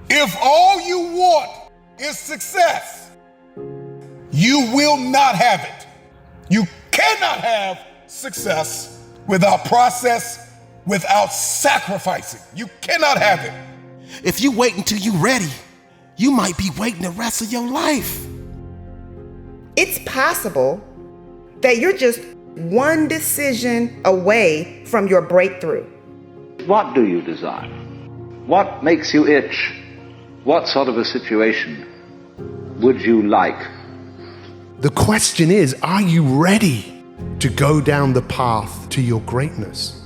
If all you want is success, you will not have it. You cannot have success without process, without sacrificing. You cannot have it. If you wait until you're ready, you might be waiting the rest of your life. It's possible that you're just one decision away from your breakthrough. What do you desire? What makes you itch? What sort of a situation would you like? The question is, are you ready to go down the path to your greatness?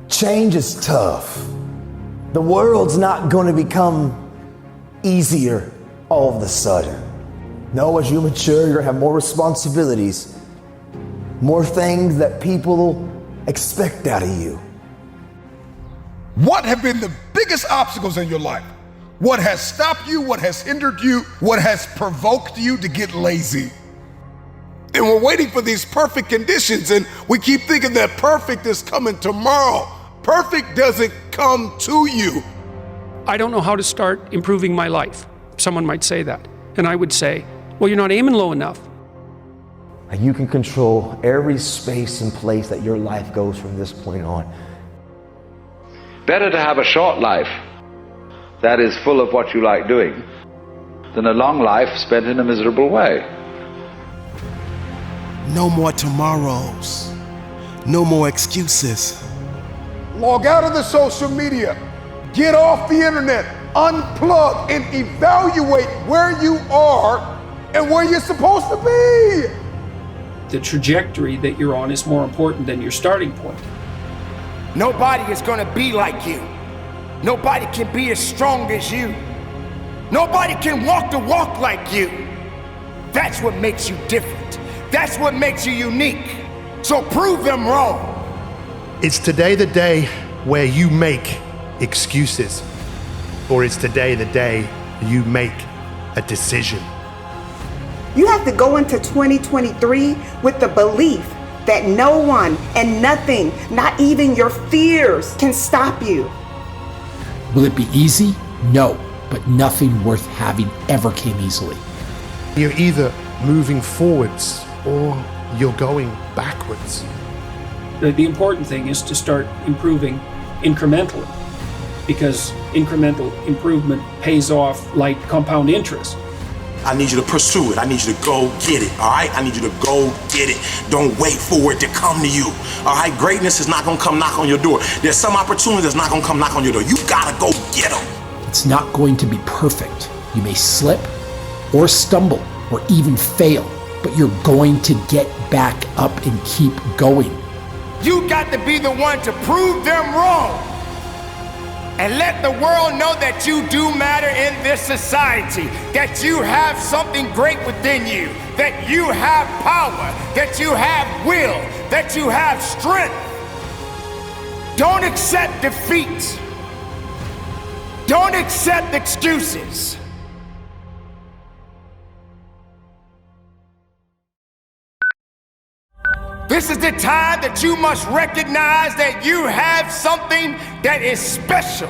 Change is tough. The world's not going to become easier all of a sudden. No, as you mature, you're going to have more responsibilities, more things that people expect out of you. What have been the biggest obstacles in your life? What has stopped you? What has hindered you? What has provoked you to get lazy? And we're waiting for these perfect conditions, and we keep thinking that perfect is coming tomorrow. Perfect doesn't come to you. I don't know how to start improving my life. Someone might say that. And I would say, well, you're not aiming low enough. You can control every space and place that your life goes from this point on. Better to have a short life that is full of what you like doing than a long life spent in a miserable way. No more tomorrows. No more excuses. Log out of the social media. Get off the internet. Unplug and evaluate where you are and where you're supposed to be. The trajectory that you're on is more important than your starting point. Nobody is gonna be like you. Nobody can be as strong as you. Nobody can walk the walk like you. That's what makes you different. That's what makes you unique. So prove them wrong. Is today the day where you make excuses? Or is today the day you make a decision? You have to go into 2023 with the belief that no one and nothing, not even your fears, can stop you. Will it be easy? No, but nothing worth having ever came easily. You're either moving forwards or you're going backwards. The important thing is to start improving incrementally, because incremental improvement pays off like compound interest. I need you to pursue it. I need you to go get it, all right? I need you to go get it. Don't wait for it to come to you, all right? Greatness is not gonna come knock on your door. There's some opportunity that's not gonna come knock on your door. You gotta go get them. It's not going to be perfect. You may slip or stumble or even fail, but you're going to get back up and keep going. You got to be the one to prove them wrong. And let the world know that you do matter in this society, that you have something great within you, that you have power, that you have will, that you have strength. Don't accept defeat. Don't accept excuses. This is the time that you must recognize that you have something that is special.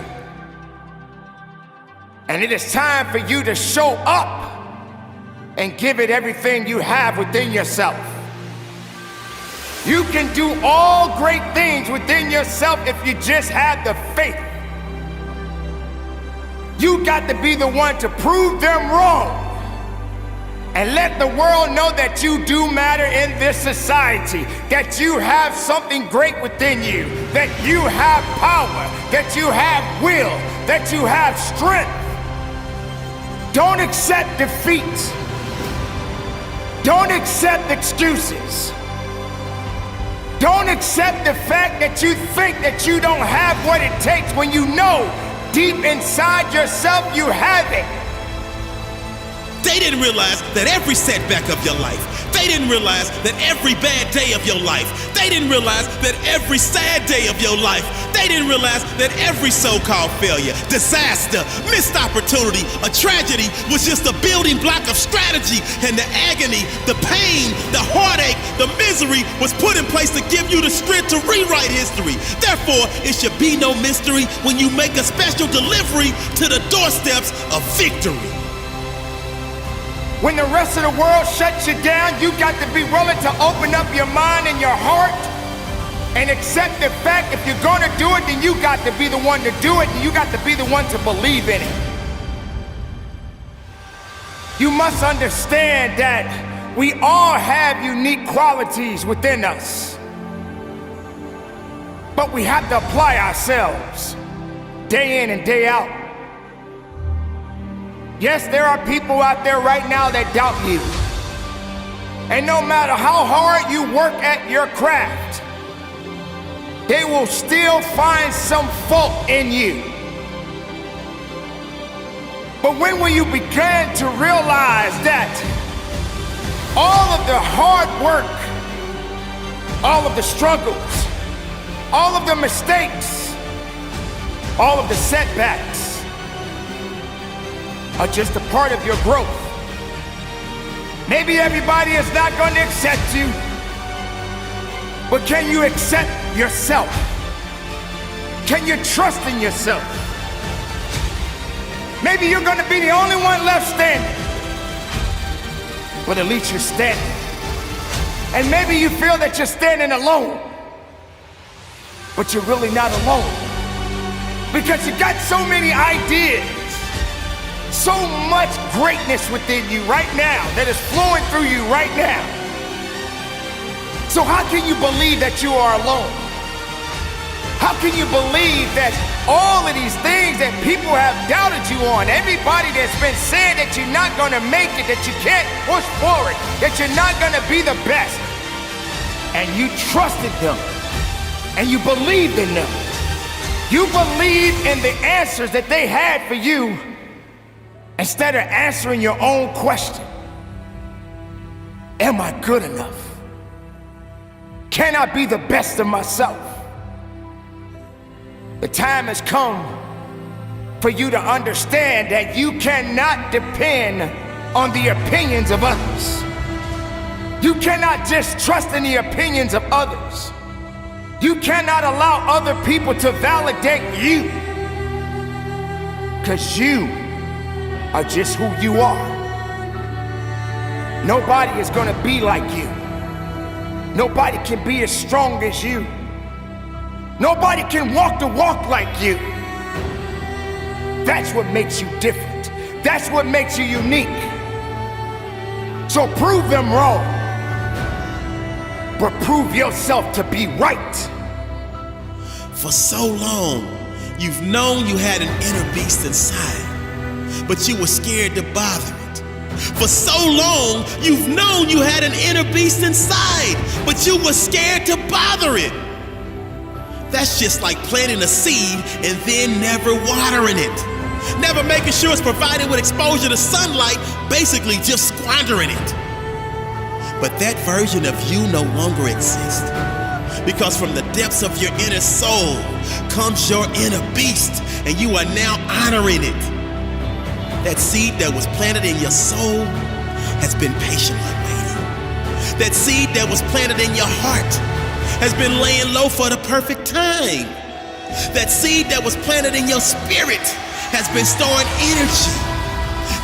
And it is time for you to show up and give it everything you have within yourself. You can do all great things within yourself if you just have the faith. You got to be the one to prove them wrong. And let the world know that you do matter in this society, that you have something great within you, that you have power, that you have will, that you have strength. Don't accept defeat. Don't accept excuses. Don't accept the fact that you think that you don't have what it takes when you know deep inside yourself you have it. They didn't realize that every setback of your life, they didn't realize that every bad day of your life, they didn't realize that every sad day of your life, they didn't realize that every so-called failure, disaster, missed opportunity, a tragedy was just a building block of strategy, and the agony, the pain, the heartache, the misery was put in place to give you the strength to rewrite history. Therefore, it should be no mystery when you make a special delivery to the doorsteps of victory. When the rest of the world shuts you down, you got to be willing to open up your mind and your heart and accept the fact if you're gonna do it, then you got to be the one to do it, and you got to be the one to believe in it. You must understand that we all have unique qualities within us, but we have to apply ourselves day in and day out. Yes, there are people out there right now that doubt you. And no matter how hard you work at your craft, they will still find some fault in you. But when will you begin to realize that all of the hard work, all of the struggles, all of the mistakes, all of the setbacks are just a part of your growth? Maybe everybody is not going to accept you, but can you accept yourself? Can you trust in yourself? Maybe you're going to be the only one left standing, but at least you're standing. And maybe you feel that you're standing alone, but you're really not alone, because you got so many ideas, so much greatness within you right now that is flowing through you right now. So how can you believe that you are alone? How can you believe that all of these things that people have doubted you on, everybody that's been saying that you're not gonna make it, that you can't push forward, that you're not gonna be the best, and you trusted them, and you believed in them. You believed in the answers that they had for you, instead of answering your own question. Am I good enough? Can I be the best of myself? The time has come for you to understand that you cannot depend on the opinions of others. You cannot just trust in the opinions of others. You cannot allow other people to validate you, because you are just who you are. Nobody is gonna be like you. Nobody can be as strong as you. Nobody can walk the walk like you. That's what makes you different. That's what makes you unique. So prove them wrong, but prove yourself to be right. For so long, you've known you had an inner beast inside, but you were scared to bother it. For so long, you've known you had an inner beast inside, but you were scared to bother it. That's just like planting a seed and then never watering it. Never making sure it's provided with exposure to sunlight, basically just squandering it. But that version of you no longer exists, because from the depths of your inner soul comes your inner beast, and you are now honoring it. That seed that was planted in your soul has been patiently waiting. That seed that was planted in your heart has been laying low for the perfect time. That seed that was planted in your spirit has been storing energy.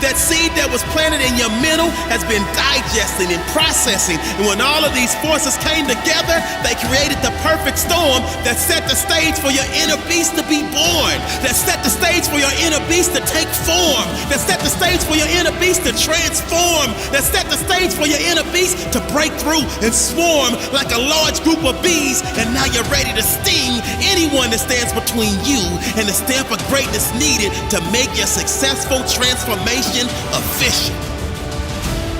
That seed that was planted in your mental has been digesting and processing. And when all of these forces came together, they created the perfect storm that set the stage for your inner beast to be born. That set the stage for your inner beast to take form. That set the stage for your inner beast to transform. That set the stage for your inner beast to break through and swarm like a large group of bees. And now you're ready to sting anyone that stands between you and the stamp of greatness needed to make your successful transformation efficient.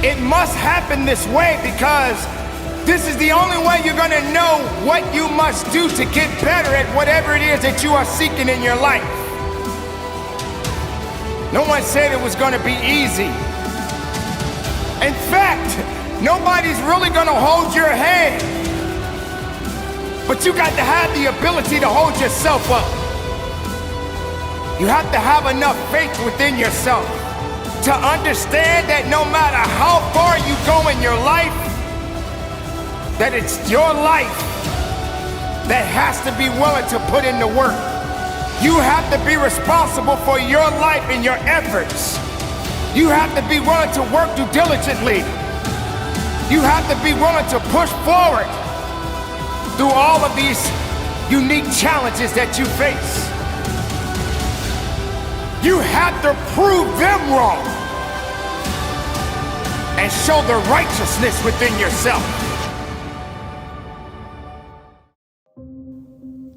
It must happen this way, because this is the only way you're gonna know what you must do to get better at whatever it is that you are seeking in your life. No one said it was gonna be easy. In fact, nobody's really gonna hold your hand. But you got to have the ability to hold yourself up. You have to have enough faith within yourself to understand that no matter how far you go in your life, that it's your life that has to be willing to put in the work. You have to be responsible for your life and your efforts. You have to be willing to work diligently. You have to be willing to push forward through all of these unique challenges that you face. You have to prove them wrong and show the righteousness within yourself.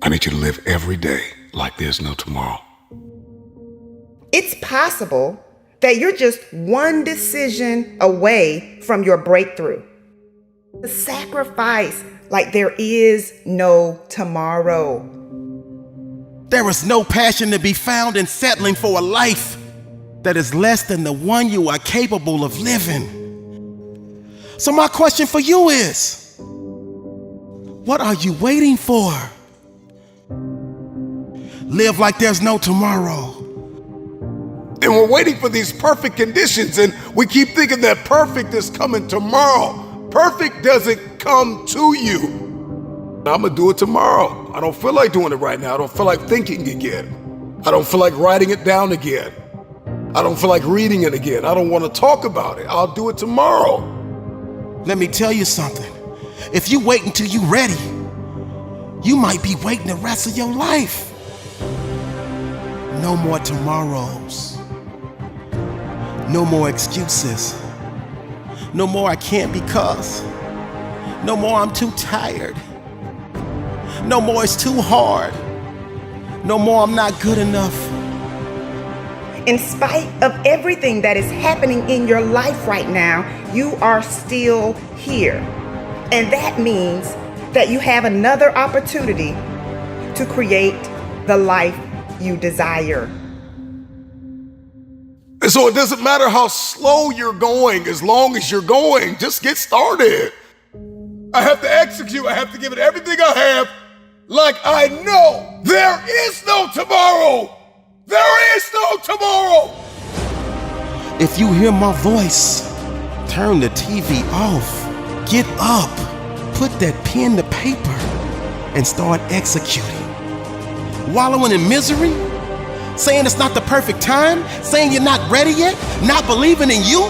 I need you to live every day like there's no tomorrow. It's possible that you're just one decision away from your breakthrough. The sacrifice like there is no tomorrow. There is no passion to be found in settling for a life that is less than the one you are capable of living. So my question for you is, what are you waiting for? Live like there's no tomorrow. And we're waiting for these perfect conditions, and we keep thinking that perfect is coming tomorrow. Perfect doesn't come to you. I'm gonna do it tomorrow. I don't feel like doing it right now. I don't feel like thinking again. I don't feel like writing it down again. I don't feel like reading it again. I don't want to talk about it. I'll do it tomorrow. Let me tell you something. If you wait until you're ready, you might be waiting the rest of your life. No more tomorrows. No more excuses. No more I can't because. No more I'm too tired. No more it's too hard. No more I'm not good enough. In spite of everything that is happening in your life right now, you are still here. And that means that you have another opportunity to create the life you desire. And so it doesn't matter how slow you're going, as long as you're going, just get started. I have to execute, I have to give it everything I have, like I know there is no tomorrow. There is no tomorrow. If you hear my voice, turn the TV off. Get up, put that pen to paper, and start executing. Wallowing in misery? Saying it's not the perfect time? Saying you're not ready yet? Not believing in you?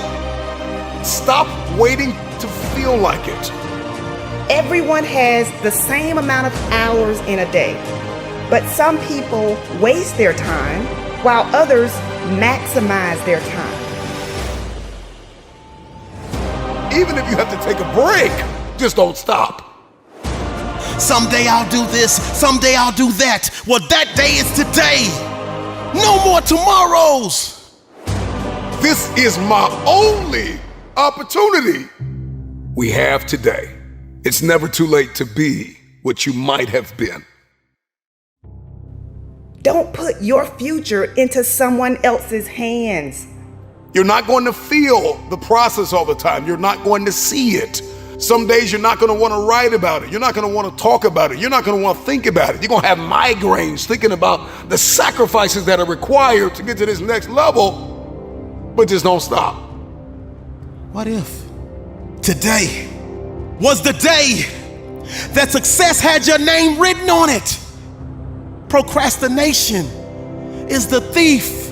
Stop waiting to feel like it. Everyone has the same amount of hours in a day, but some people waste their time while others maximize their time. Even if you have to take a break, just don't stop. Someday I'll do this, someday I'll do that. Well, that day is today. No more tomorrows. This is my only opportunity we have today. It's never too late to be what you might have been. Don't put your future into someone else's hands. You're not going to feel the process all the time. You're not going to see it. Some days you're not going to want to write about it. You're not going to want to talk about it. You're not going to want to think about it. You're going to have migraines thinking about the sacrifices that are required to get to this next level, but just don't stop. What if today was the day that success had your name written on it? Procrastination is the thief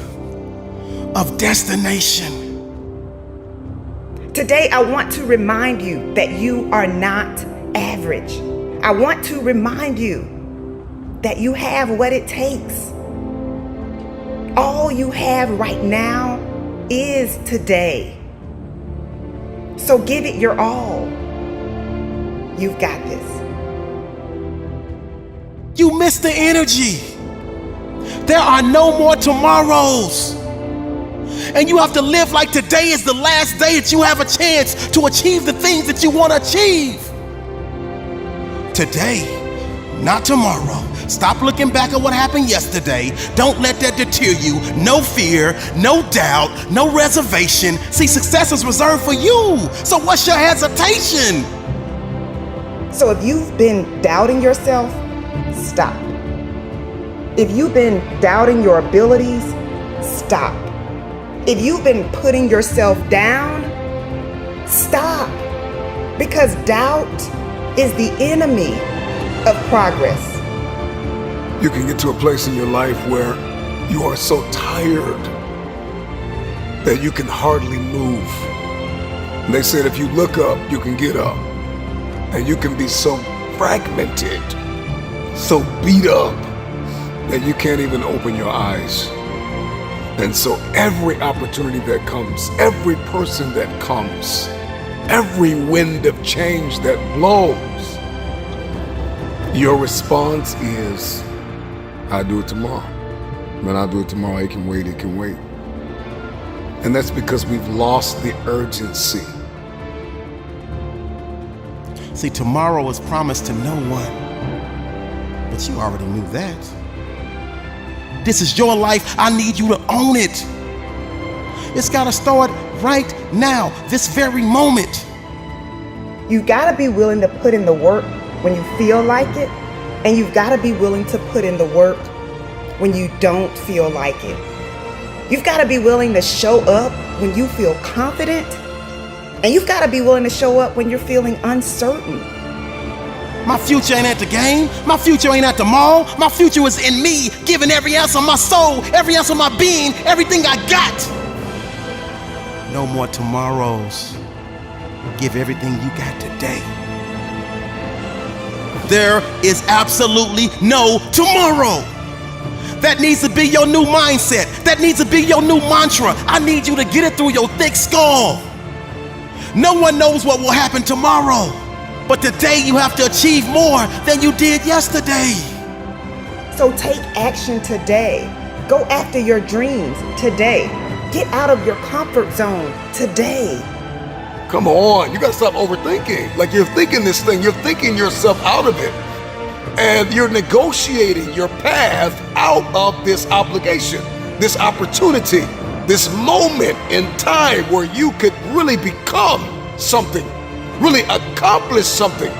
of destination. Today, I want to remind you that you are not average. I want to remind you that you have what it takes. All you have right now is today. So give it your all. You've got this. You missed the energy. There are no more tomorrows. And you have to live like today is the last day that you have a chance to achieve the things that you want to achieve. Today, not tomorrow. Stop looking back at what happened yesterday. Don't let that deter you. No fear, no doubt, no reservation. See, success is reserved for you. So what's your hesitation? So if you've been doubting yourself, stop. If you've been doubting your abilities, stop. If you've been putting yourself down, stop. Because doubt is the enemy of progress. You can get to a place in your life where you are so tired that you can hardly move. And they said if you look up, you can get up. And you can be so fragmented, so beat up, that you can't even open your eyes. And so every opportunity that comes, every person that comes, every wind of change that blows, your response is, I'll do it tomorrow. Man, I'll do it tomorrow. It can wait, it can wait. And that's because we've lost the urgency. See, tomorrow is promised to no one, but you already knew that. This is your life. I need you to own it. It's got to start right now, this very moment. You gotta be willing to put in the work when you feel like it, and you've gotta be willing to put in the work when you don't feel like it. You've gotta be willing to show up when you feel confident, and you've gotta be willing to show up when you're feeling uncertain. My future ain't at the game. My future ain't at the mall. My future is in me, giving every ounce of my soul, every ounce of my being, everything I got. No more tomorrows. Give everything you got today. There is absolutely no tomorrow. That needs to be your new mindset. That needs to be your new mantra. I need you to get it through your thick skull. No one knows what will happen tomorrow, but today you have to achieve more than you did yesterday. So take action today. Go after your dreams today. Get out of your comfort zone today. Come on, you gotta stop overthinking. Like you're thinking this thing, you're thinking yourself out of it. And you're negotiating your path out of this obligation, this opportunity, this moment in time where you could really become something, really accomplish something.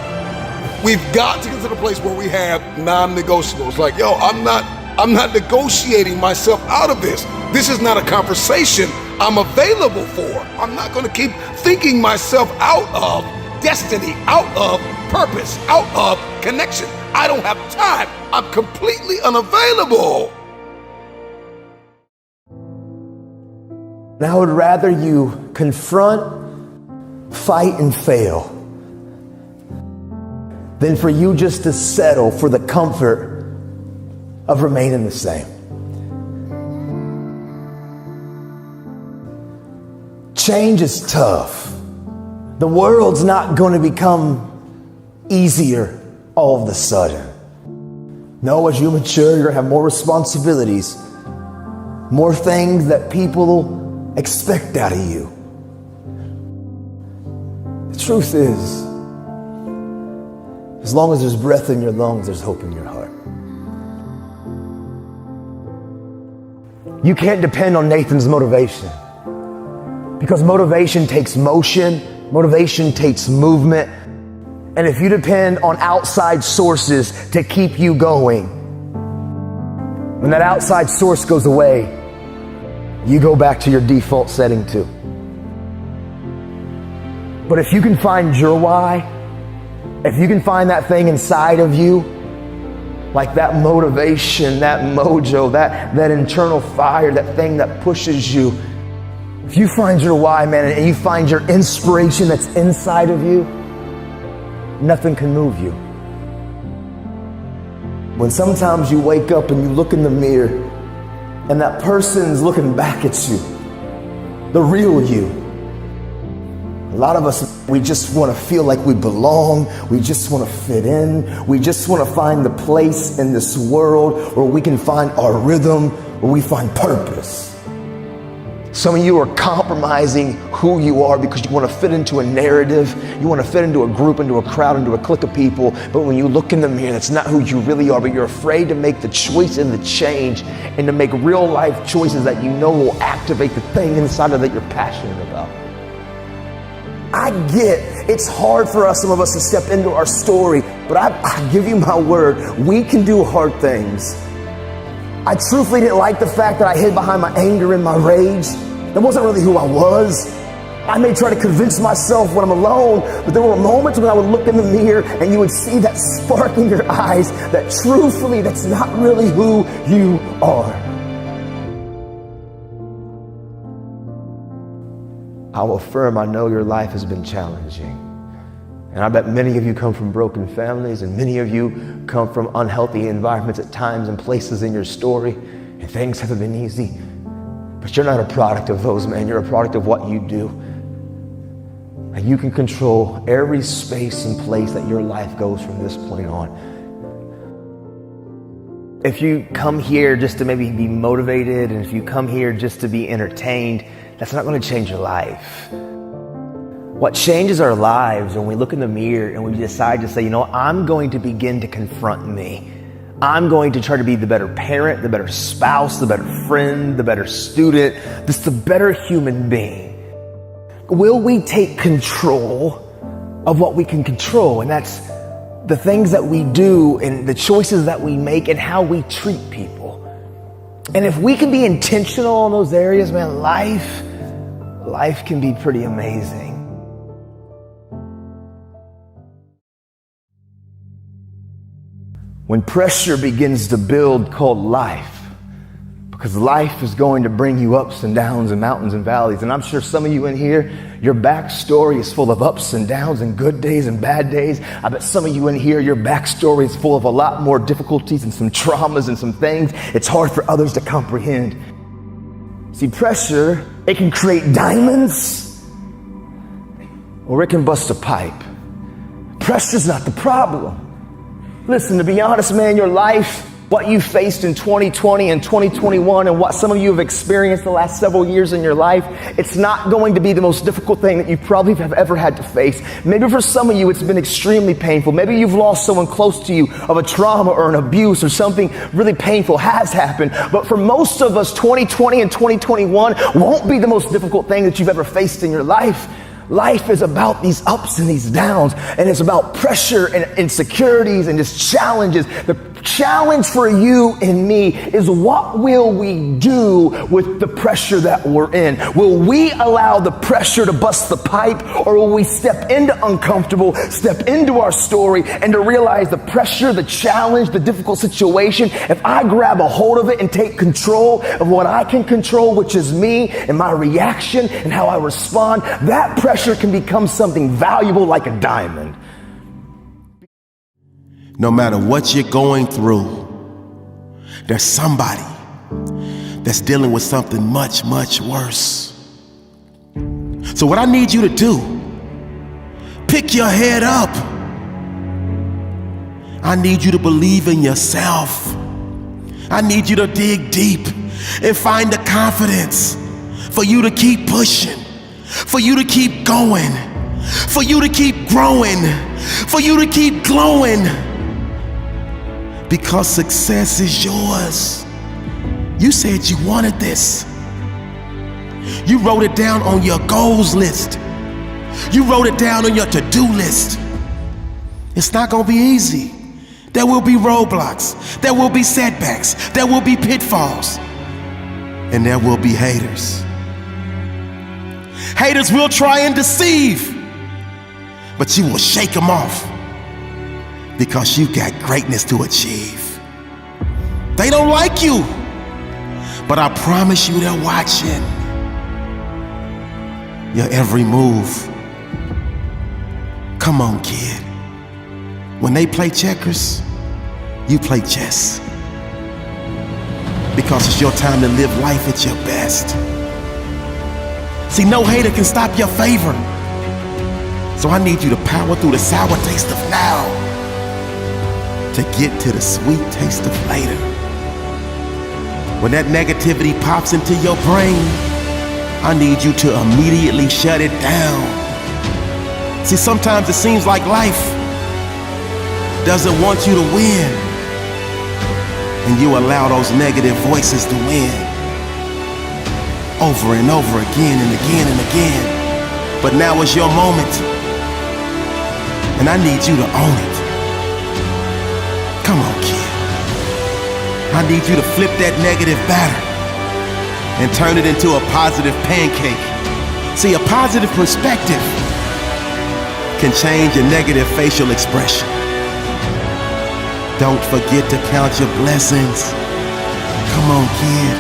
We've got to get to the place where we have non-negotiables. Like, yo, I'm not negotiating myself out of this. This is not a conversation I'm available for. I'm not gonna keep thinking myself out of destiny, out of purpose, out of connection. I don't have time. I'm completely unavailable. And I would rather you confront, fight, and fail than for you just to settle for the comfort of remaining the same. Change is tough. The world's not going to become easier all of a sudden. No, as you mature, you're going to have more responsibilities, more things that people expect out of you. The truth is, as long as there's breath in your lungs, there's hope in your heart. You can't depend on Nathan's motivation, because motivation takes motion, motivation takes movement. And if you depend on outside sources to keep you going, when that outside source goes away, you go back to your default setting too. But if you can find your why, if you can find that thing inside of you, like that motivation, that mojo, that internal fire, that thing that pushes you, if you find your why, man, and you find your inspiration that's inside of you, nothing can move you. When sometimes you wake up and you look in the mirror and that person's looking back at you, the real you. A lot of us, we just want to feel like we belong. We just want to fit in. We just want to find the place in this world where we can find our rhythm, where we find purpose. Some of you are compromising who you are because you want to fit into a narrative. You want to fit into a group, into a crowd, into a clique of people. But when you look in the mirror, that's not who you really are. But you're afraid to make the choice and the change and to make real life choices that you know will activate the thing inside of that you're passionate about. I get it's hard for us, some of us, to step into our story. But I give you my word, we can do hard things. I truthfully didn't like the fact that I hid behind my anger and my rage. That wasn't really who I was. I may try to convince myself when I'm alone, but there were moments when I would look in the mirror and you would see that spark in your eyes that truthfully, that's not really who you are. I will affirm, I know your life has been challenging. And I bet many of you come from broken families, and many of you come from unhealthy environments at times and places in your story, and things haven't been easy. But you're not a product of those, man. You're a product of what you do. And you can control every space and place that your life goes from this point on. If you come here just to maybe be motivated, and if you come here just to be entertained, that's not going to change your life. What changes our lives when we look in the mirror and we decide to say, you know, I'm going to begin to confront me. I'm going to try to be the better parent, the better spouse, the better friend, the better student, just the better human being. Will we take control of what we can control? And that's the things that we do and the choices that we make and how we treat people. And if we can be intentional in those areas, man, life can be pretty amazing. When pressure begins to build called life, because life is going to bring you ups and downs and mountains and valleys. And I'm sure some of you in here, your backstory is full of ups and downs and good days and bad days. I bet some of you in here, your backstory is full of a lot more difficulties and some traumas and some things it's hard for others to comprehend. See, pressure, it can create diamonds or it can bust a pipe. Pressure's not the problem. Listen, to be honest, man, your life, what you faced in 2020 and 2021 and what some of you have experienced the last several years in your life, it's not going to be the most difficult thing that you probably have ever had to face. Maybe for some of you, it's been extremely painful. Maybe you've lost someone close to you of a trauma or an abuse or something really painful has happened. But for most of us, 2020 and 2021 won't be the most difficult thing that you've ever faced in your life. Life is about these ups and these downs, and it's about pressure and insecurities and just challenges. The challenge for you and me is, what will we do with the pressure that we're in? Will we allow the pressure to bust the pipe, or will we step into uncomfortable, step into our story, and to realize the pressure, the challenge, the difficult situation, if I grab a hold of it and take control of what I can control, which is me and my reaction and how I respond, that pressure can become something valuable like a diamond. No matter what you're going through, there's somebody that's dealing with something much, much worse. So what I need you to do, pick your head up. I need you to believe in yourself. I need you to dig deep and find the confidence for you to keep pushing, for you to keep going, for you to keep growing, for you to keep glowing. Because success is yours. You said you wanted this. You wrote it down on your goals list. You wrote it down on your to-do list. It's not gonna be easy. There will be roadblocks. There will be setbacks. There will be pitfalls. And there will be haters. Haters will try and deceive, but you will shake them off because you got greatness to achieve. They don't like you, but I promise you they're watching your every move. Come on, kid. When they play checkers, you play chess. Because it's your time to live life at your best. See, no hater can stop your favor. So I need you to power through the sour taste of now to get to the sweet taste of later. When that negativity pops into your brain, I need you to immediately shut it down. See, sometimes it seems like life doesn't want you to win, and you allow those negative voices to win over and over again and again and again. But now is your moment, and I need you to own it. Come on, kid. I need you to flip that negative batter and turn it into a positive pancake. See, a positive perspective can change a negative facial expression. Don't forget to count your blessings. Come on, kid.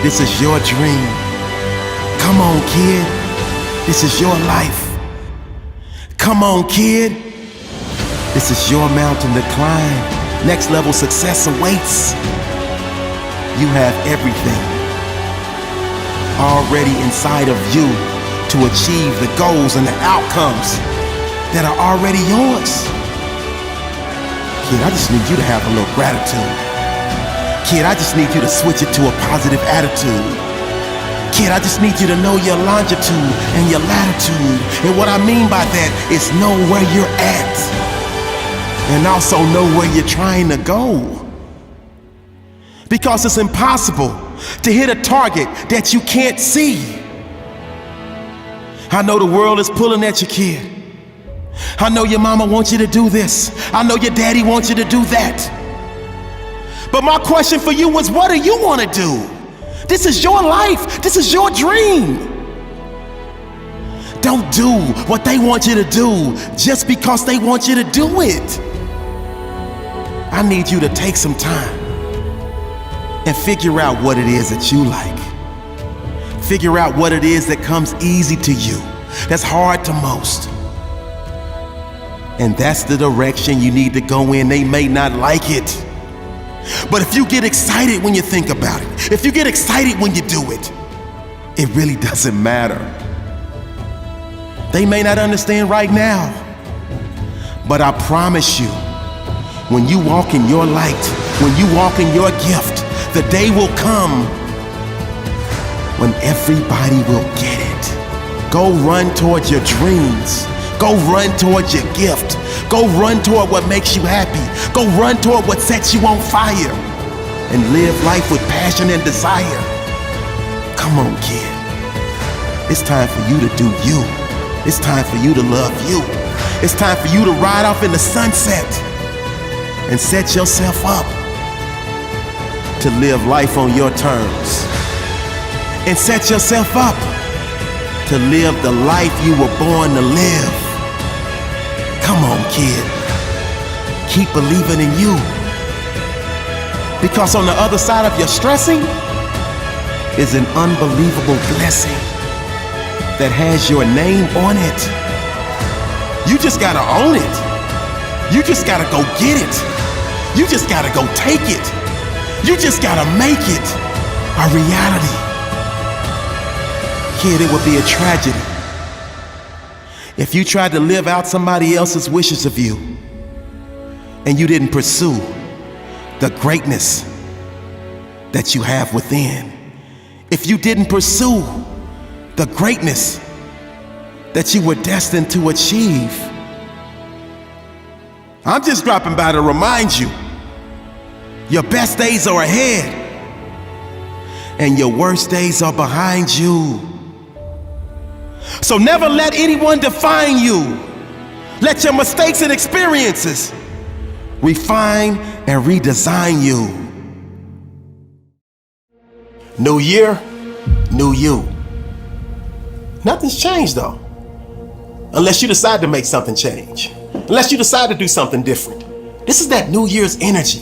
This is your dream. Come on, kid. This is your life. Come on, kid. This is your mountain to climb. Next level success awaits. You have everything already inside of you to achieve the goals and the outcomes that are already yours. Kid, I just need you to have a little gratitude. Kid, I just need you to switch it to a positive attitude. Kid, I just need you to know your longitude and your latitude. And what I mean by that is know where you're at and also know where you're trying to go. Because it's impossible to hit a target that you can't see. I know the world is pulling at you, kid. I know your mama wants you to do this. I know your daddy wants you to do that. But my question for you was, what do you want to do? This is your life. This is your dream. Don't do what they want you to do just because they want you to do it. I need you to take some time and figure out what it is that you like. Figure out what it is that comes easy to you, that's hard to most. And that's the direction you need to go in. They may not like it, but if you get excited when you think about it, if you get excited when you do it, it really doesn't matter. They may not understand right now, but I promise you, when you walk in your light, when you walk in your gift, the day will come when everybody will get it. Go run towards your dreams. Go run towards your gift. Go run toward what makes you happy. Go run toward what sets you on fire. And live life with passion and desire. Come on, kid. It's time for you to do you. It's time for you to love you. It's time for you to ride off in the sunset and set yourself up to live life on your terms. And set yourself up to live the life you were born to live. Come on, kid. Keep believing in you. Because on the other side of your stressing is an unbelievable blessing that has your name on it. You just gotta own it. You just gotta go get it. You just gotta go take it. You just gotta make it a reality. Kid, it would be a tragedy if you tried to live out somebody else's wishes of you and you didn't pursue the greatness that you have within. If you didn't pursue the greatness that you were destined to achieve. I'm just dropping by to remind you, your best days are ahead and your worst days are behind you. So never let anyone define you. Let your mistakes and experiences refine and redesign you. New year, new you. Nothing's changed though, unless you decide to make something change, unless you decide to do something different. This is that New Year's energy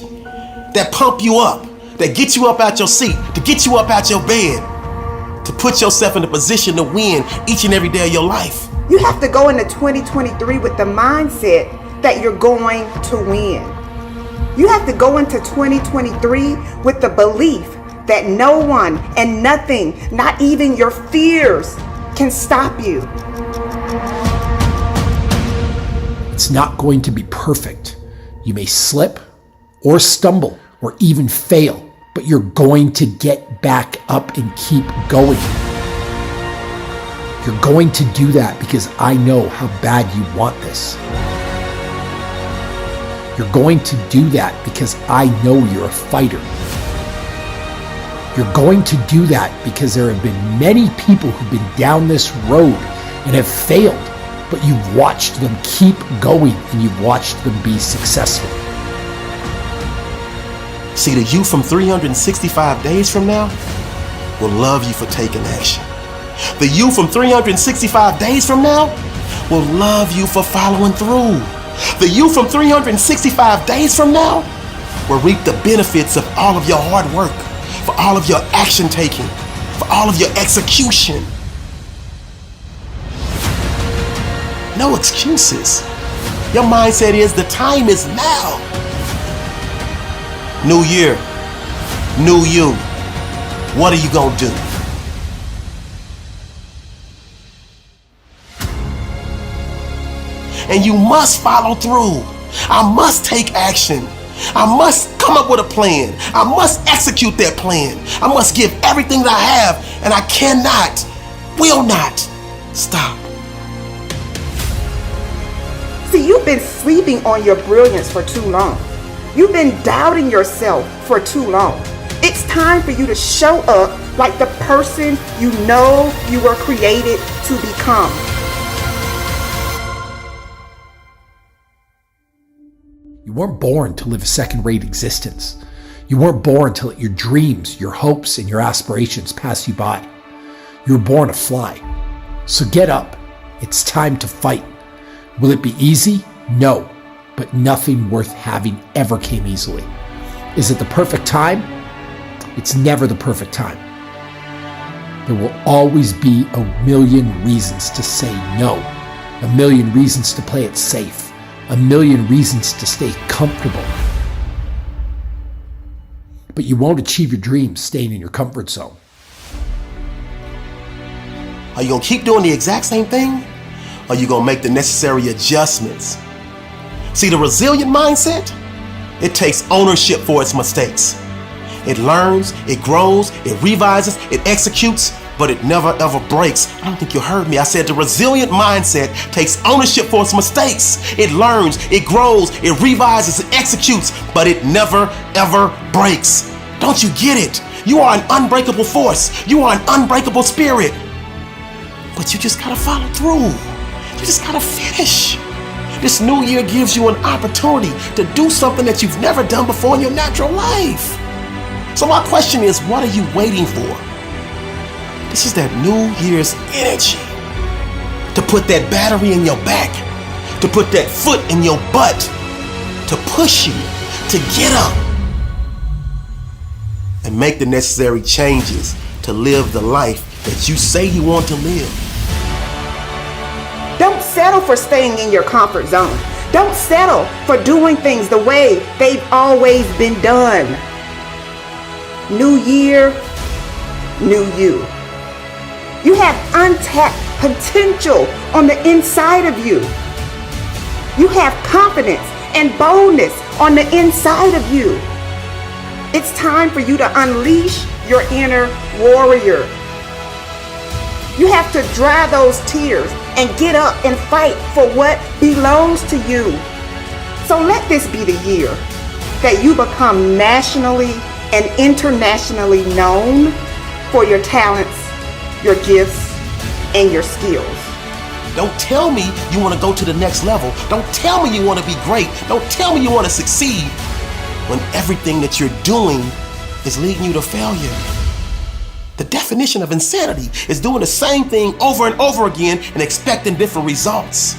that pump you up, that get you up out your seat, to get you up out your bed, to put yourself in a position to win each and every day of your life. You have to go into 2023 with the mindset that you're going to win. You have to go into 2023 with the belief that no one and nothing, not even your fears, can stop you. It's not going to be perfect. You may slip or stumble or even fail, but you're going to get back up and keep going. You're going to do that because I know how bad you want this. You're going to do that because I know you're a fighter. You're going to do that because there have been many people who've been down this road and have failed, but you've watched them keep going and you've watched them be successful. See, the you from 365 days from now will love you for taking action. The you from 365 days from now will love you for following through. The you from 365 days from now will reap the benefits of all of your hard work, for all of your action taking, for all of your execution. No excuses. Your mindset is the time is now. New year, new you. What are you gonna do? And you must follow through. I must take action. I must come up with a plan. I must execute that plan. I must give everything that I have, and I cannot, will not stop. See, you've been sleeping on your brilliance for too long. You've been doubting yourself for too long. It's time for you to show up like the person you know you were created to become. You weren't born to live a second-rate existence. You weren't born to let your dreams, your hopes, and your aspirations pass you by. You were born to fly. So get up. It's time to fight. Will it be easy? No, but nothing worth having ever came easily. Is it the perfect time? It's never the perfect time. There will always be a million reasons to say no, a million reasons to play it safe, a million reasons to stay comfortable. But you won't achieve your dreams staying in your comfort zone. Are you gonna keep doing the exact same thing? Or are you gonna make the necessary adjustments? See, the resilient mindset, it takes ownership for its mistakes. It learns, it grows, it revises, it executes, but it never ever breaks. I don't think you heard me. I said the resilient mindset takes ownership for its mistakes. It learns, it grows, it revises, it executes, but it never ever breaks. Don't you get it? You are an unbreakable force. You are an unbreakable spirit. But you just gotta follow through. You just gotta finish. This new year gives you an opportunity to do something that you've never done before in your natural life. So my question is, what are you waiting for? This is that New Year's energy. To put that battery in your back. To put that foot in your butt. To push you. To get up. And make the necessary changes to live the life that you say you want to live. Don't settle for staying in your comfort zone. Don't settle for doing things the way they've always been done. New year, new you. You have untapped potential on the inside of you. You have confidence and boldness on the inside of you. It's time for you to unleash your inner warrior. You have to dry those tears and get up and fight for what belongs to you. So let this be the year that you become nationally and internationally known for your talents, your gifts, and your skills. Don't tell me you want to go to the next level. Don't tell me you want to be great. Don't tell me you want to succeed when everything that you're doing is leading you to failure. The definition of insanity is doing the same thing over and over again and expecting different results.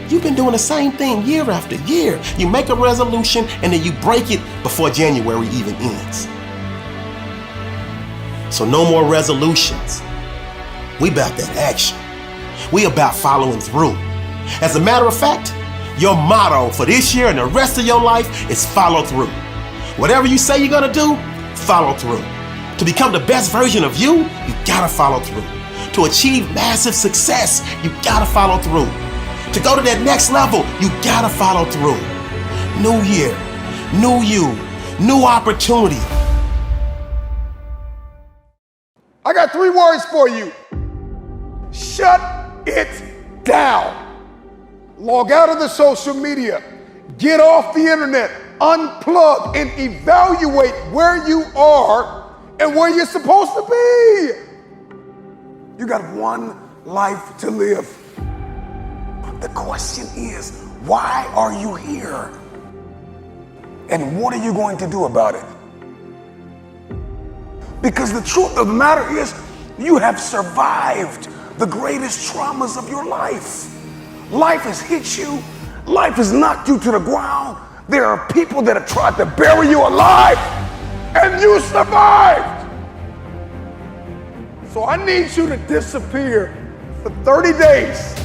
You've been doing the same thing year after year. You make a resolution and then you break it before January even ends. So no more resolutions. We about that action. We about following through. As a matter of fact, your motto for this year and the rest of your life is follow through. Whatever you say you're gonna do, follow through. To become the best version of you, you gotta follow through. To achieve massive success, you gotta follow through. To go to that next level, you gotta follow through. New year, new you, new opportunity. I got 3 words for you. Shut it down. Log out of the social media. Get off the internet. Unplug and evaluate where you are and where you're supposed to be. You got one life to live. The question is, why are you here? And what are you going to do about it? Because the truth of the matter is, you have survived the greatest traumas of your life. Life has hit you. Life has knocked you to the ground. There are people that have tried to bury you alive, and you survived. So I need you to disappear for 30 days.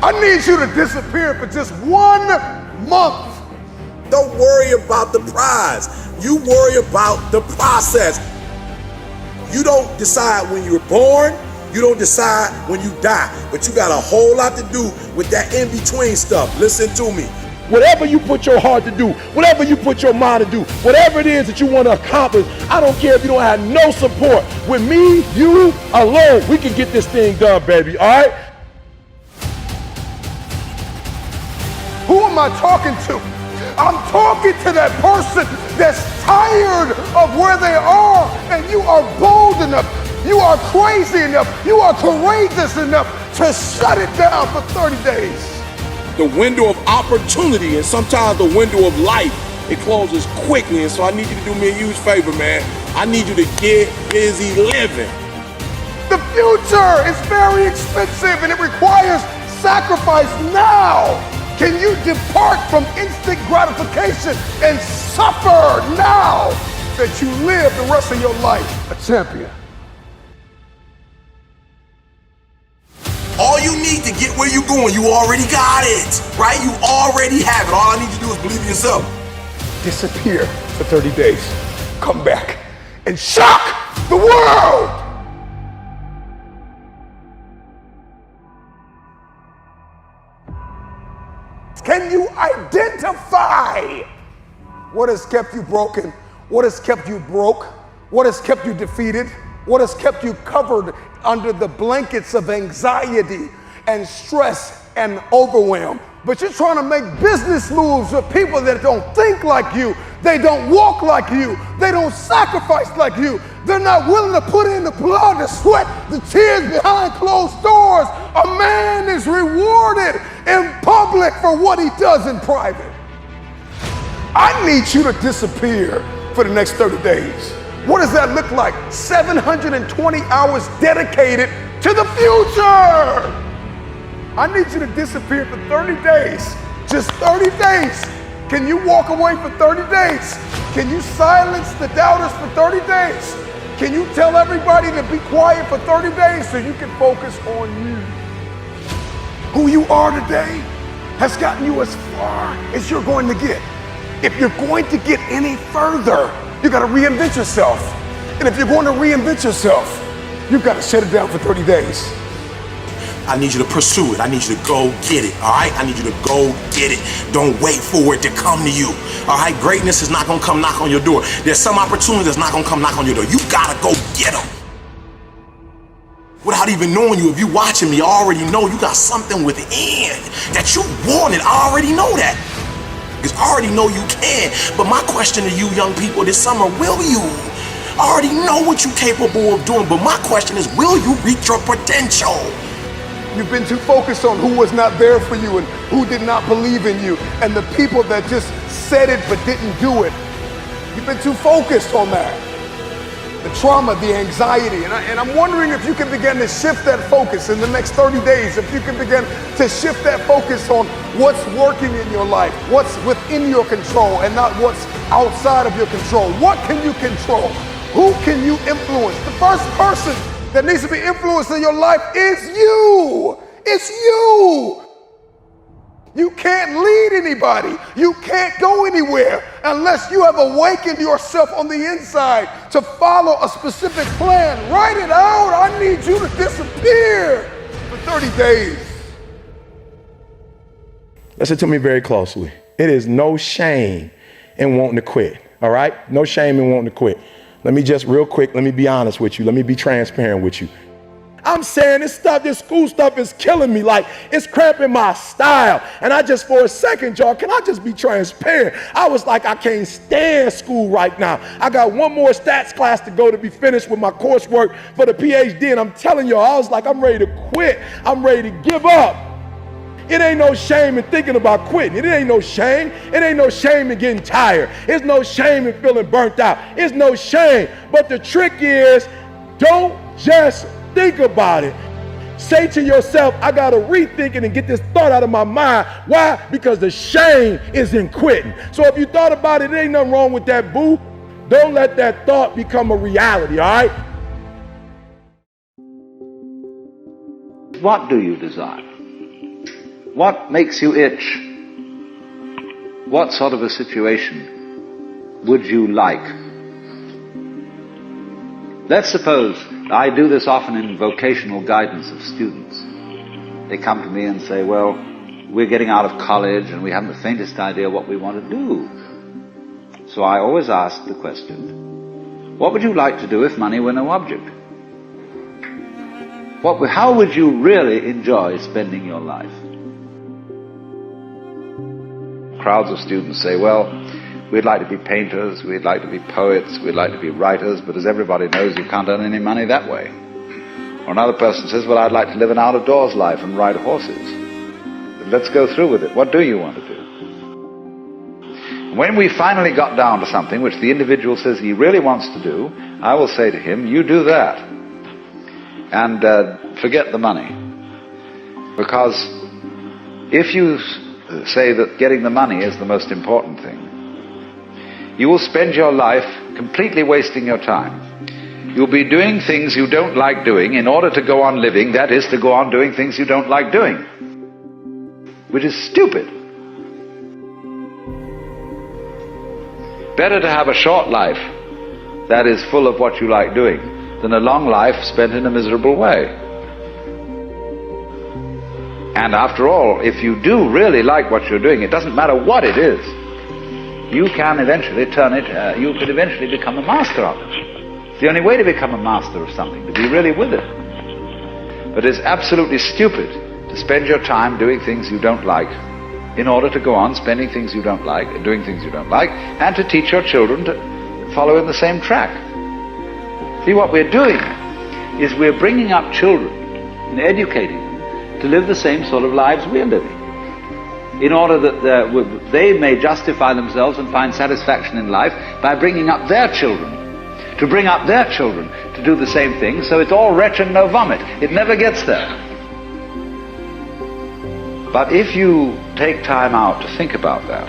I need you to disappear for just 1 month. Don't worry about the prize. You worry about the process. You don't decide when you're born. You don't decide when you die. But you got a whole lot to do with that in-between stuff. Listen to me. Whatever you put your heart to do, whatever you put your mind to do, whatever it is that you want to accomplish, I don't care if you don't have no support. With me, you alone, we can get this thing done, baby, all right? Who am I talking to? I'm talking to that person that's tired of where they are, and you are bold enough, you are crazy enough, you are courageous enough to shut it down for 30 days. The window of opportunity and sometimes the window of life, it closes quickly. And so I need you to do me a huge favor, man. I need you to get busy living. The future is very expensive and it requires sacrifice now. Can you depart from instant gratification and suffer now that you live the rest of your life a champion? All you need to get where you're going, you already got it, right? You already have it. All I need you to do is believe in yourself. Disappear for 30 days. Come back and shock the world. Can you identify what has kept you broken? What has kept you broke? What has kept you defeated? What has kept you covered under the blankets of anxiety and stress and overwhelm? But you're trying to make business moves with people that don't think like you. They don't walk like you. They don't sacrifice like you. They're not willing to put in the blood, the sweat, the tears behind closed doors. A man is rewarded in public for what he does in private. I need you to disappear for the next 30 days. What does that look like? 720 hours dedicated to the future. I need you to disappear for 30 days. Just 30 days. Can you walk away for 30 days? Can you silence the doubters for 30 days? Can you tell everybody to be quiet for 30 days so you can focus on you? Who you are today has gotten you as far as you're going to get. If you're going to get any further, you got to reinvent yourself. And if you're going to reinvent yourself, you've got to shut it down for 30 days. I need you to pursue it. I need you to go get it, all right? I need you to go get it. Don't wait for it to come to you, all right? Greatness is not going to come knock on your door. There's some opportunity that's not going to come knock on your door. You got to go get them. Without even knowing you, if you're watching me, I already know you got something within that you wanted. I already know that. Because I already know you can. But my question to you young people this summer, will you? I already know what you're capable of doing, but my question is, will you reach your potential? You've been too focused on who was not there for you and who did not believe in you and the people that just said it but didn't do it. You've been too focused on that. The trauma, the anxiety, and I'm wondering if you can begin to shift that focus in the next 30 days, if you can begin to shift that focus on what's working in your life, what's within your control and not what's outside of your control. What can you control? Who can you influence? The first person that needs to be influenced in your life is you. It's you. You can't lead anybody. You can't go anywhere unless you have awakened yourself on the inside to follow a specific plan. Write it out. I need you to disappear for 30 days. Listen to me very closely. It is no shame in wanting to quit, all right? No shame in wanting to quit. Let me just real quick, let me be honest with you. Let me be transparent with you. I'm saying this school stuff is killing me. Like, it's cramping my style. And I just, for a second, y'all, can I just be transparent? I was like, I can't stand school right now. I got one more stats class to go to be finished with my coursework for the PhD. And I'm telling y'all, I was like, I'm ready to quit. I'm ready to give up. It ain't no shame in thinking about quitting. It ain't no shame. It ain't no shame in getting tired. It's no shame in feeling burnt out. It's no shame. But the trick is, don't just think about it. Say to yourself, I got to rethink it and get this thought out of my mind. Why? Because the shame is in quitting. So if you thought about it, there ain't nothing wrong with that, boo. Don't let that thought become a reality, all right? What do you desire? What makes you itch? What sort of a situation would you like? Let's suppose, I do this often in vocational guidance of students. They come to me and say, well, we're getting out of college and we haven't the faintest idea what we want to do. So I always ask the question, what would you like to do if money were no object? How would you really enjoy spending your life? Crowds of students say, well, we'd like to be painters, we'd like to be poets, we'd like to be writers, but as everybody knows, you can't earn any money that way. Or another person says, well, I'd like to live an out-of-doors life and ride horses. But let's go through with it. What do you want to do? When we finally got down to something which the individual says he really wants to do, I will say to him, you do that. And forget the money. Because if you say that getting the money is the most important thing, you will spend your life completely wasting your time. You'll be doing things you don't like doing in order to go on living, that is, to go on doing things you don't like doing, which is stupid. Better to have a short life that is full of what you like doing than a long life spent in a miserable way. And after all, if you do really like what you're doing, it doesn't matter what it is, you can eventually you could eventually become a master of it. It's the only way to become a master of something, to be really with it. But it's absolutely stupid to spend your time doing things you don't like in order to go on spending things you don't like, doing things you don't like, and to teach your children to follow in the same track. See, what we're doing is we're bringing up children and educating them to live the same sort of lives we're living, in order that they may justify themselves and find satisfaction in life by bringing up their children, to bring up their children to do the same thing, so it's all retch and no vomit. It never gets there. But if you take time out to think about that,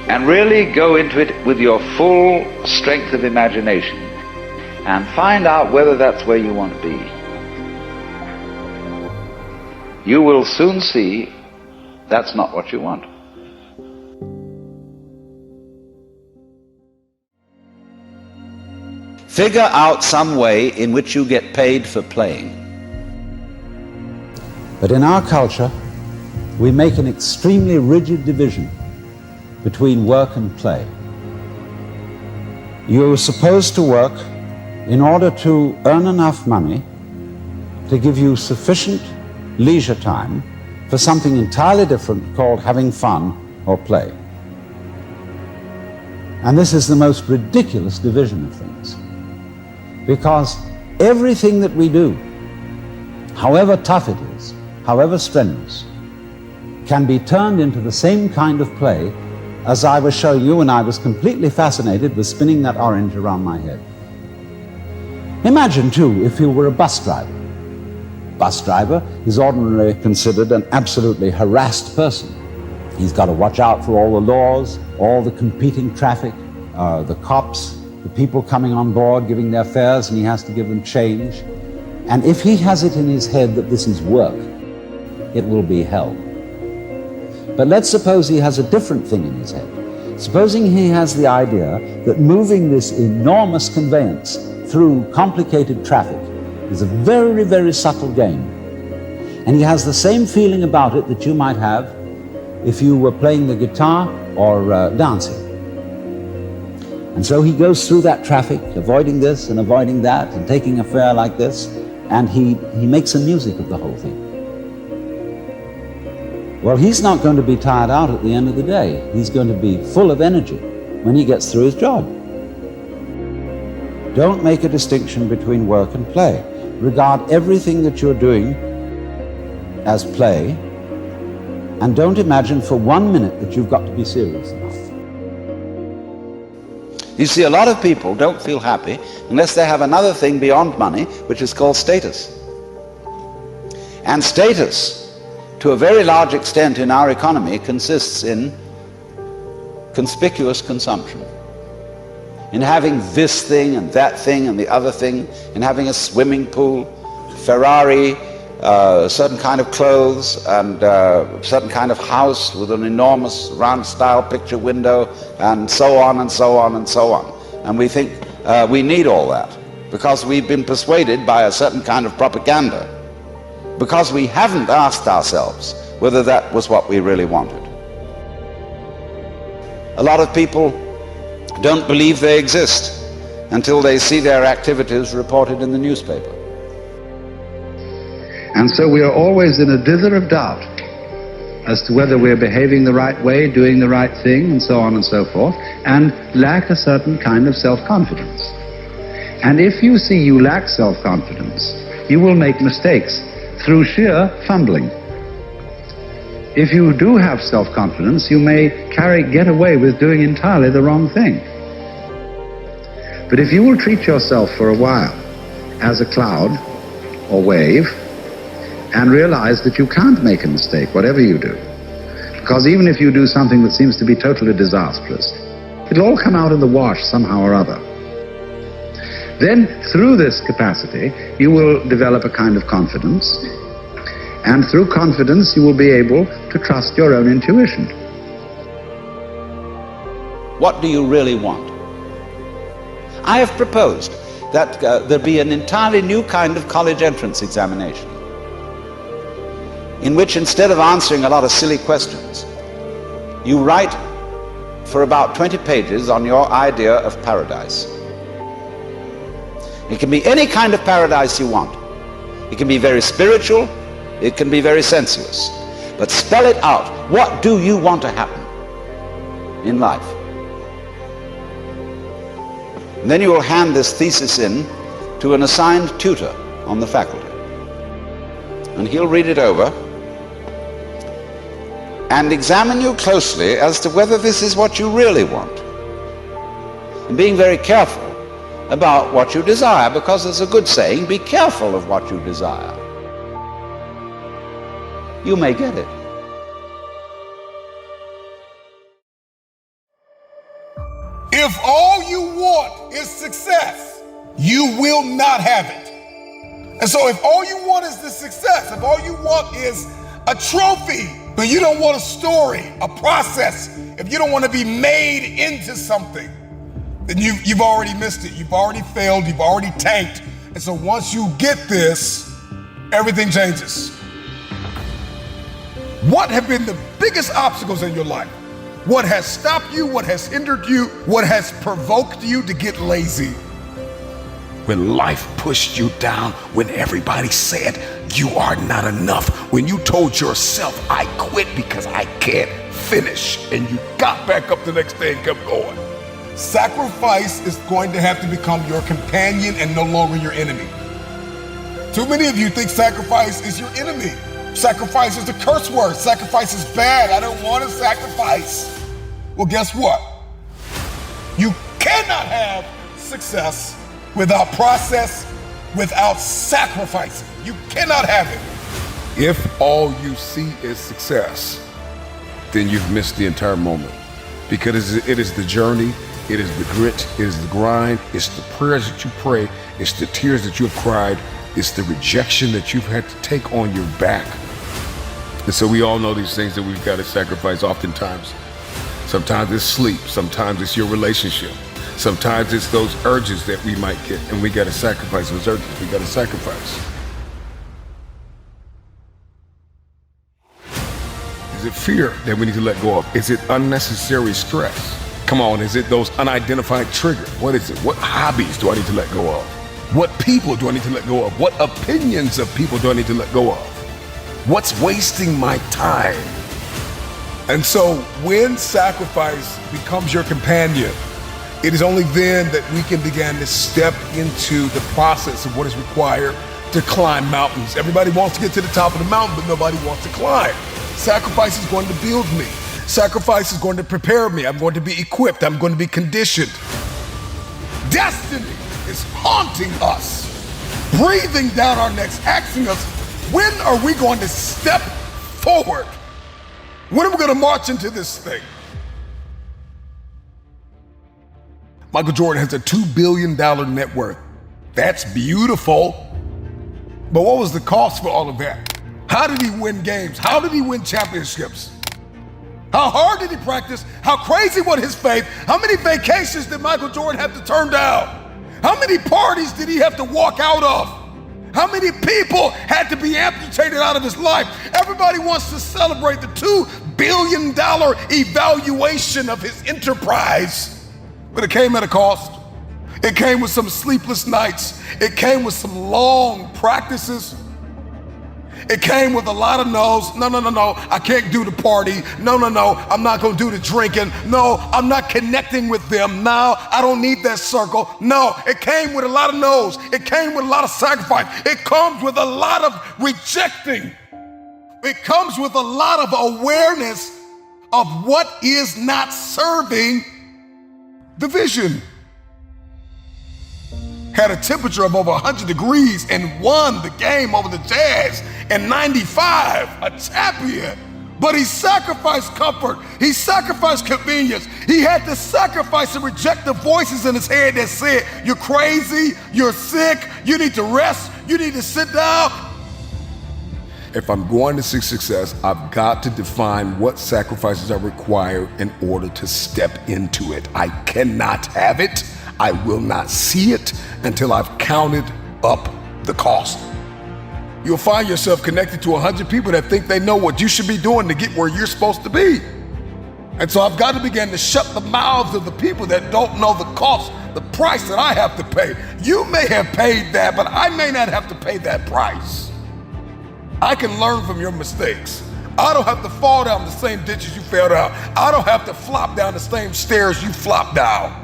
and really go into it with your full strength of imagination, and find out whether that's where you want to be, you will soon see that's not what you want. Figure out some way in which you get paid for playing. But in our culture, we make an extremely rigid division between work and play. You're supposed to work in order to earn enough money to give you sufficient leisure time for something entirely different called having fun or play. And this is the most ridiculous division of things, because everything that we do, however tough it is, however strenuous, can be turned into the same kind of play as I was showing you when I was completely fascinated with spinning that orange around my head. Imagine, too, if you were a bus driver. Bus driver is ordinarily considered an absolutely harassed person. He's got to watch out for all the laws, all the competing traffic, the cops, the people coming on board giving their fares, and he has to give them change. And if he has it in his head that this is work, it will be hell. But let's suppose he has a different thing in his head. Supposing he has the idea that moving this enormous conveyance through complicated traffic is a very, very subtle game. And he has the same feeling about it that you might have if you were playing the guitar or dancing. And so he goes through that traffic, avoiding this and avoiding that, and taking a fare like this, and he makes a music of the whole thing. Well, he's not going to be tired out at the end of the day. He's going to be full of energy when he gets through his job. Don't make a distinction between work and play. Regard everything that you're doing as play, and don't imagine for 1 minute that you've got to be serious enough. You see, a lot of people don't feel happy unless they have another thing beyond money, which is called status. And status, to a very large extent in our economy, consists in conspicuous consumption. In having this thing and that thing and the other thing, in having a swimming pool, Ferrari, certain kind of clothes, and certain kind of house with an enormous round style picture window, and so on and so on and so on. And we think we need all that because we've been persuaded by a certain kind of propaganda, because we haven't asked ourselves whether that was what we really wanted. A lot of people don't believe they exist until they see their activities reported in the newspaper. And so we are always in a dither of doubt as to whether we're behaving the right way, doing the right thing, and so on and so forth, and lack a certain kind of self-confidence. And if you see you lack self-confidence, you will make mistakes through sheer fumbling. If you do have self-confidence, you may get away with doing entirely the wrong thing. But if you will treat yourself for a while as a cloud or wave, and realize that you can't make a mistake, whatever you do. Because even if you do something that seems to be totally disastrous, it'll all come out in the wash somehow or other. Then, through this capacity, you will develop a kind of confidence, and through confidence, you will be able to trust your own intuition. What do you really want? I have proposed that there be an entirely new kind of college entrance examination, in which instead of answering a lot of silly questions, you write for about 20 pages on your idea of paradise. It can be any kind of paradise you want. It can be very spiritual, it can be very sensuous. But spell it out. What do you want to happen in life? And then you will hand this thesis in to an assigned tutor on the faculty. And he'll read it over and examine you closely as to whether this is what you really want. And being very careful about what you desire, because there's a good saying, be careful of what you desire. You may get it. If all you want is success, you will not have it. And so if all you want is the success, if all you want is a trophy, but you don't want a story, a process, if you don't want to be made into something, then you've already missed it. You've already failed. You've already tanked. And so once you get this, everything changes. What have been the biggest obstacles in your life? What has stopped you? What has hindered you? What has provoked you to get lazy? When life pushed you down, when everybody said you are not enough, when you told yourself, I quit because I can't finish, and you got back up the next day and kept going. Sacrifice is going to have to become your companion and no longer your enemy. Too many of you think sacrifice is your enemy. Sacrifice is a curse word. Sacrifice is bad. I don't want to sacrifice. Well, guess what? You cannot have success without process, without sacrificing. You cannot have it. If all you see is success, then you've missed the entire moment. Because it is the journey, it is the grit, it is the grind, it's the prayers that you pray, it's the tears that you have cried, it's the rejection that you've had to take on your back. And so we all know these things that we've got to sacrifice oftentimes. Sometimes it's sleep, sometimes it's your relationship. Sometimes it's those urges that we might get, and we got to sacrifice those urges. We got to sacrifice. Is it fear that we need to let go of? Is it unnecessary stress? Come on, is it those unidentified triggers? What is it? What hobbies do I need to let go of? What people do I need to let go of? What opinions of people do I need to let go of? What's wasting my time? And so when sacrifice becomes your companion, it is only then that we can begin to step into the process of what is required to climb mountains. Everybody wants to get to the top of the mountain, but nobody wants to climb. Sacrifice is going to build me. Sacrifice is going to prepare me. I'm going to be equipped. I'm going to be conditioned. Destiny is haunting us, breathing down our necks, asking us, when are we going to step forward? When are we going to march into this thing? Michael Jordan has a $2 billion net worth. That's beautiful. But what was the cost for all of that? How did he win games? How did he win championships? How hard did he practice? How crazy was his faith? How many vacations did Michael Jordan have to turn down? How many parties did he have to walk out of? How many people had to be amputated out of his life? Everybody wants to celebrate the $2 billion evaluation of his enterprise, but it came at a cost. It came with some sleepless nights. It came with some long practices. It came with a lot of no's. No, I can't do the party. No, I'm not gonna do the drinking. No, I'm not connecting with them. No, I don't need that circle. No, it came with a lot of no's. It came with a lot of sacrifice. It comes with a lot of rejecting. It comes with a lot of awareness of what is not serving the vision. Had a temperature of over 100 degrees and won the game over the Jazz in '95, a champion. But he sacrificed comfort. He sacrificed convenience. He had to sacrifice and reject the voices in his head that said, you're crazy, you're sick, you need to rest, you need to sit down. If I'm going to seek success, I've got to define what sacrifices are required in order to step into it. I cannot have it. I will not see it until I've counted up the cost. You'll find yourself connected to 100 people that think they know what you should be doing to get where you're supposed to be. And so I've got to begin to shut the mouths of the people that don't know the cost, the price that I have to pay. You may have paid that, but I may not have to pay that price. I can learn from your mistakes. I don't have to fall down the same ditches you fell down. I don't have to flop down the same stairs you flopped down.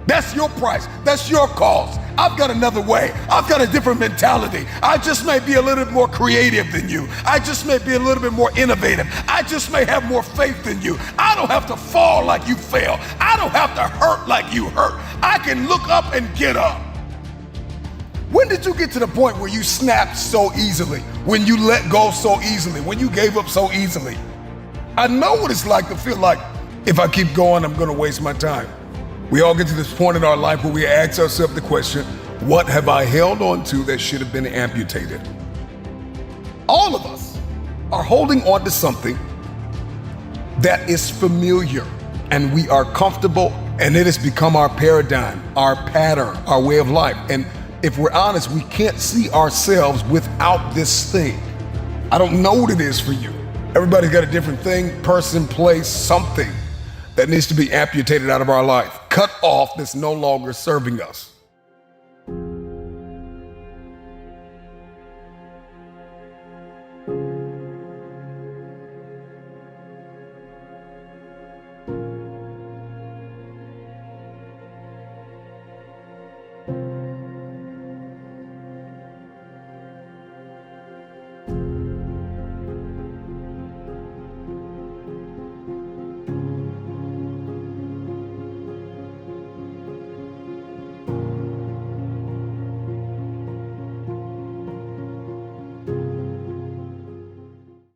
That's your price. That's your cost. I've got another way. I've got a different mentality. I just may be a little bit more creative than you. I just may be a little bit more innovative. I just may have more faith than you. I don't have to fall like you fell. I don't have to hurt like you hurt. I can look up and get up. When did you get to the point where you snapped so easily? When you let go so easily? When you gave up so easily? I know what it's like to feel like, if I keep going, I'm gonna waste my time. We all get to this point in our life where we ask ourselves the question, what have I held on to that should have been amputated? All of us are holding on to something that is familiar and we are comfortable, and it has become our paradigm, our pattern, our way of life. And if we're honest, we can't see ourselves without this thing. I don't know what it is for you. Everybody's got a different thing, person, place, something that needs to be amputated out of our life, cut off, that's no longer serving us.